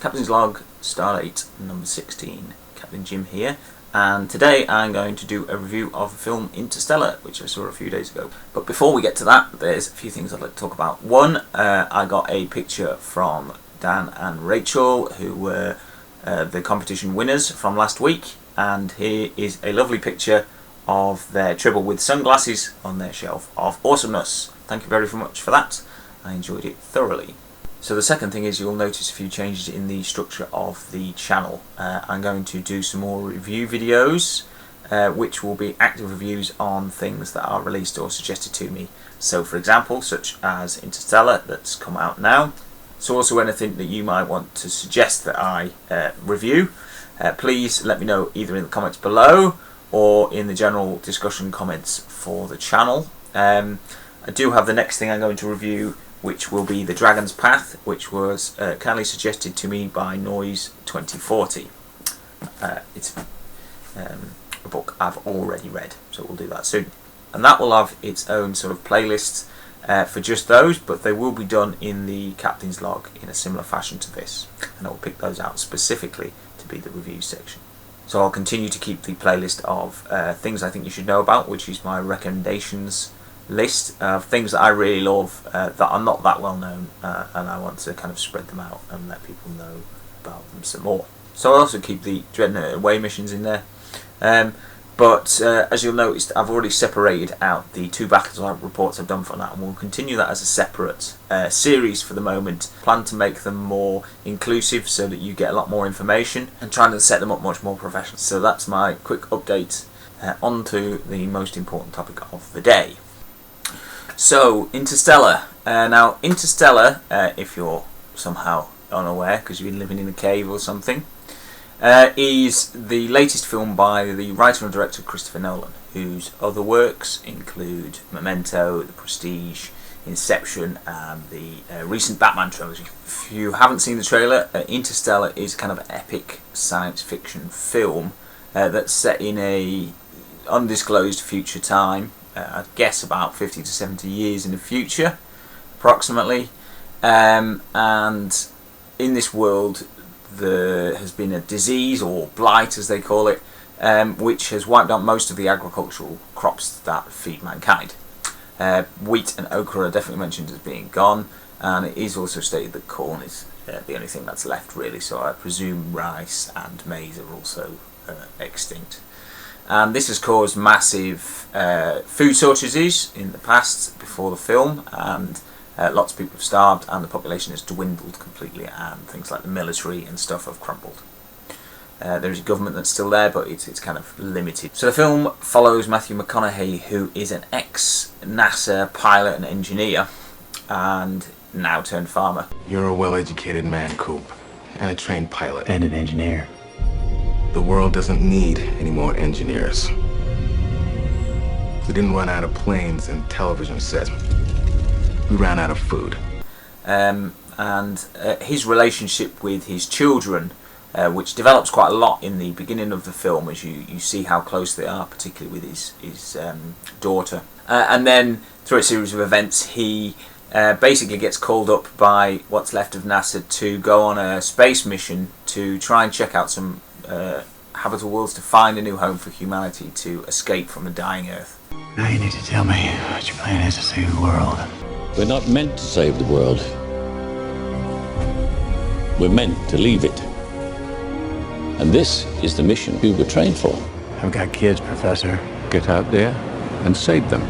Captain's Log, Stardate number 16, Captain Jim here, and today I'm going to do a review of the film Interstellar, which I saw a few days ago. But before we get to that, there's a few things I'd like to talk about. One, I got a picture from Dan and Rachel, who were the competition winners from last week, and here is a lovely picture of their Tribble with sunglasses on their shelf of awesomeness. Thank you very much for that. I enjoyed it thoroughly. So the second thing is you'll notice a few changes in the structure of the channel. I'm going to do some more review videos, which will be active reviews on things that are released or suggested to me. So for example, such as Interstellar, that's come out now. So also anything that you might want to suggest that I review, please let me know either in the comments below or in the general discussion comments for the channel. I do have the next thing I'm going to review, which will be The Dragon's Path, which was kindly suggested to me by Noise 2040. It's a book I've already read, so we'll do that soon. And that will have its own sort of playlist for just those, but they will be done in the Captain's Log in a similar fashion to this, and I will pick those out specifically to be the review section. So I'll continue to keep the playlist of things I think you should know about, which is my recommendations list of things that I really love that are not that well known, and I want to kind of spread them out and let people know about them some more. So I'll also keep the Dreadnerd away missions in there, but as you'll notice, I've already separated out the 2 battle reports I've done for that, and we'll continue that as a separate series for the moment. Plan to make them more inclusive so that you get a lot more information, and trying to set them up much more professional. So that's my quick update onto the most important topic of the day. So, Interstellar. Now, Interstellar, if you're somehow unaware because you've been living in a cave or something, is the latest film by the writer and director Christopher Nolan, whose other works include Memento, The Prestige, Inception, and the recent Batman trilogy. If you haven't seen the trailer, Interstellar is kind of an epic science fiction film that's set in a undisclosed future time. I'd guess about 50 to 70 years in the future, approximately. And in this world, there has been a disease, or blight as they call it, which has wiped out most of the agricultural crops that feed mankind. Wheat and okra are definitely mentioned as being gone, and it is also stated that corn is the only thing that's left, really. So I presume rice and maize are also extinct. And this has caused massive food shortages in the past, before the film, and lots of people have starved, and the population has dwindled completely, and things like the military and stuff have crumbled. There is a government that's still there, but it's kind of limited. So the film follows Matthew McConaughey, who is an ex-NASA pilot and engineer, and now turned farmer. You're a well-educated man, Coop, and a trained pilot. And an engineer. The world doesn't need any more engineers. We didn't run out of planes and television sets. We ran out of food. And his relationship with his children, which develops quite a lot in the beginning of the film, as you see how close they are, particularly with his daughter. And then through a series of events, he basically gets called up by what's left of NASA to go on a space mission to try and check out some habitable worlds, to find a new home for humanity to escape from a dying Earth. Now you need to tell me what your plan is to save the world. We're not meant to save the world. We're meant to leave it. And this is the mission we were trained for. I've got kids, Professor. Get out there and save them.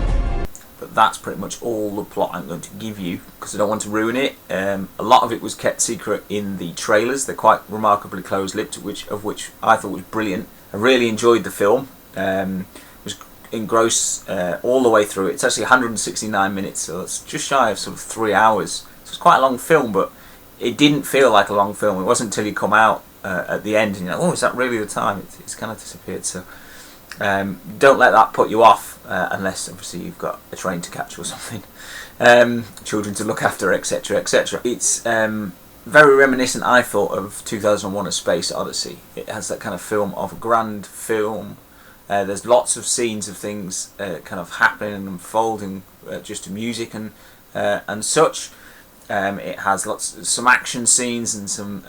But that's pretty much all the plot I'm going to give you, because I don't want to ruin it. A lot of it was kept secret in the trailers. They're quite remarkably close-lipped, of which I thought was brilliant. I really enjoyed the film. Was engrossed all the way through it. It's actually 169 minutes, so it's just shy of sort of 3 hours. So it's quite a long film, but it didn't feel like a long film. It wasn't until you come out at the end and you're like, oh, is that really the time? It's kind of disappeared. So don't let that put you off, unless obviously you've got a train to catch or something, children to look after, etc, etc. It's very reminiscent, I thought, of 2001: A Space Odyssey. It has that kind of film of a grand film. There's lots of scenes of things kind of happening and unfolding just to music and such. It has some action scenes and some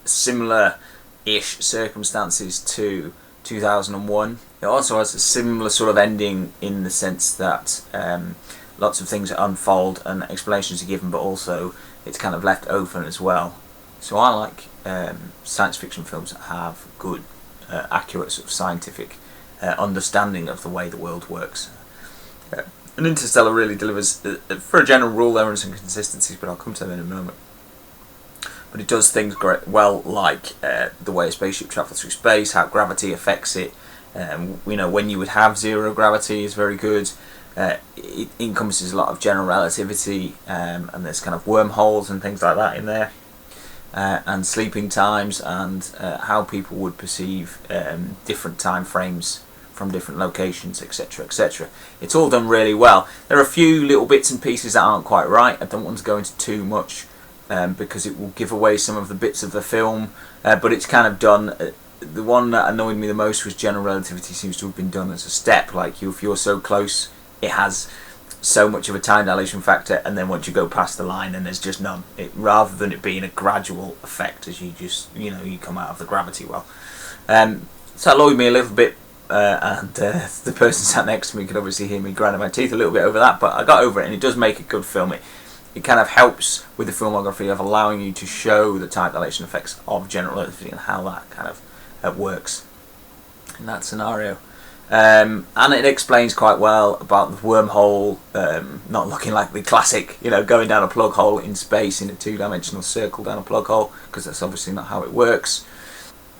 similar-ish circumstances to 2001. It also has a similar sort of ending in the sense that lots of things unfold and explanations are given, but also it's kind of left open as well. So I like science fiction films that have good, accurate sort of scientific understanding of the way the world works. And Interstellar really delivers. For a general rule, there are some consistencies, but I'll come to them in a moment. But it does things great well, like the way a spaceship travels through space, how gravity affects it. When you would have zero gravity is very good. It encompasses a lot of general relativity, and there's kind of wormholes and things like that in there, and sleeping times, and how people would perceive different time frames from different locations, etc., etc. It's all done really well. There are a few little bits and pieces that aren't quite right. I don't want to go into too much because it will give away some of the bits of the film, but it's kind of done. The one that annoyed me the most was general relativity seems to have been done as a step. Like if you're so close, it has so much of a time dilation factor, and then once you go past the line, then there's just none. Rather than it being a gradual effect as you just you come out of the gravity well. So that annoyed me a little bit, and the person sat next to me could obviously hear me grinding my teeth a little bit over that, but I got over it, and it does make a good film. It kind of helps with the filmography of allowing you to show the time dilation effects of general relativity and how that kind of works in that scenario. And it explains quite well about the wormhole not looking like the classic, going down a plug hole in space in a two-dimensional circle down a plug hole, because that's obviously not how it works.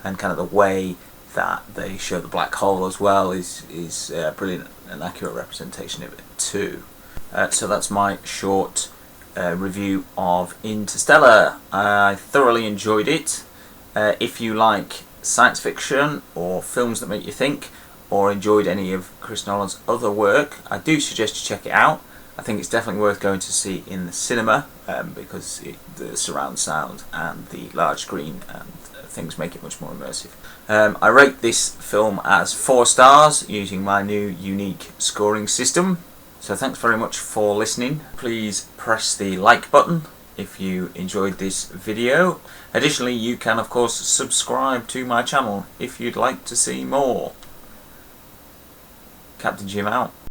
And kind of the way that they show the black hole as well is brilliant and accurate representation of it too. So that's my short review of Interstellar. I thoroughly enjoyed it. If you like science fiction or films that make you think, or enjoyed any of Chris Nolan's other work, I do suggest you check it out. I think it's definitely worth going to see in the cinema because the surround sound and the large screen and things make it much more immersive. I rate this film as 4 stars using my new unique scoring system. So thanks very much for listening. Please press the like button if you enjoyed this video. Additionally, you can of course subscribe to my channel if you'd like to see more. Captain Jim out.